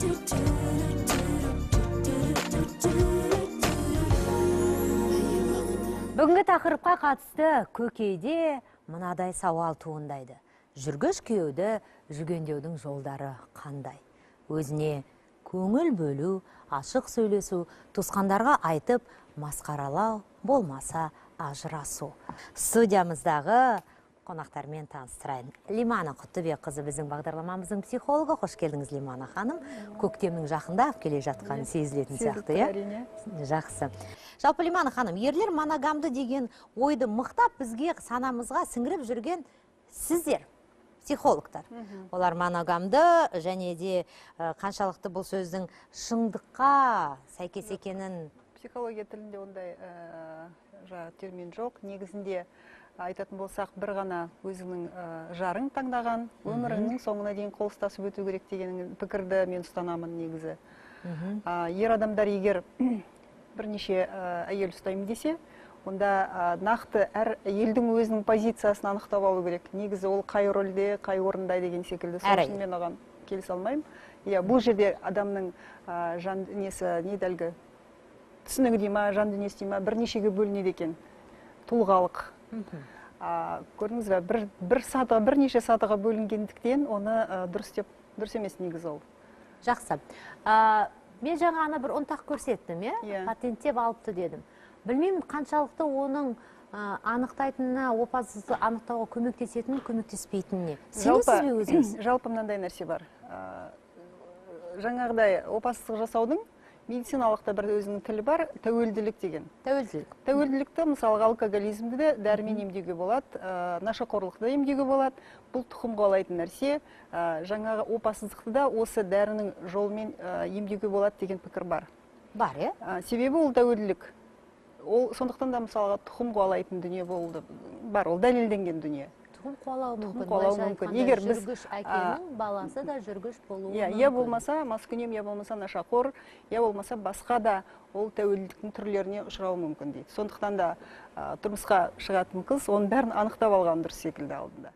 Бүгінгі тақырыпқа қатысты көкейде мынадай сауал туындайды. Жүргіш күйеуді жүгендеудің жолдары қандай? Өзіне көңіл бөлу, ашық сөйлесу, туысқандарға айтып, масқаралау, болмаса ажырасу. Студиямыздағы қонақтармен таныстырайын. Лимана Құттыбекқызы біздің бағдарламамыздың психологы. Қош келдіңіз, Лимана ханым. Көктемнің жақындап келе жатқаны сезілетін сияқты, иә? Жақсы. Жалпы, Лимана ханым, ерлер моногамды деген ойды мықтап бізге санамызға сіңіріп жүрген сіздер, психологтар. Олар моногамды және де қаншалықты бұл сөздің шындыққа сәйкес екенін. Психология тілінде ондай термин жоқ. Негізінде айтатын болсақ, бір ғана өзінің жарың таңдаған, өмірінің соңына дейін қол ұстасып өту керек деген пікірді мен ұстанамын негізі. Ер адамдар егер бірнеше әйел ұстаймын десе, онда нақты әр әйелдің өзінің позициясын анықтап алу керек. Негізі ол қай рөлде, қай орында деген секілді. Сол үшін мен оған келісе алмаймын. Бұл жерде адамның жан дүниесі недәлгі түсінігі дей ма, жан дүниесі дей ма, бірнешеге бөлінеді екен. Тұлғалық. Көрдіңіз бе, бірнеше сатыға бөлінгендіктен оны дұрыс емес негізі ол. Жақсы. Мен жаңа бір ұнтақ көрсеттім, патенттеп алыпты дедім. Білмеймін, қаншалықты оның анықтайтынына, опасыздықты анықтауға көмектесетінін, көмектеспейтініне. Сенесіз бе өзіңіз? Жалпы мынандай нәрсе бар. Жаңағыдай опасыздық жасаудың медициналық бір өзінің тілі бар, тәуелділік деген. Тәуелділік. Тәуелділікті, мысалға, алкоголизмді де дәрімен емдеуге болады, нашақорлықты емдеуге болады. Бұл тұқым қуалайтын нәрсе. Жаңағы опасыздықты да осы дәрінің жолымен емдеуге болады деген пікір бар. Бар, е? Себебі ол тәуелділік. Ол сондықтан да мысалға тұқым қуалайтын дүние болды. Бар, ол дәлелденген дүние. Тұқым қуалау мүмкін. Егер жүргіш әкенің баласы да жүргіш болуы мүмкін. Я болмаса маскүнем, я болмаса нашақор, я болмаса басқа да ол тәуелділіктің түрлеріне ұшырауы мүмкін дейді. Сондықтан да тұрмысқа шығатын қыз оның бәрін анықтап алған дұрыс секілді алдында.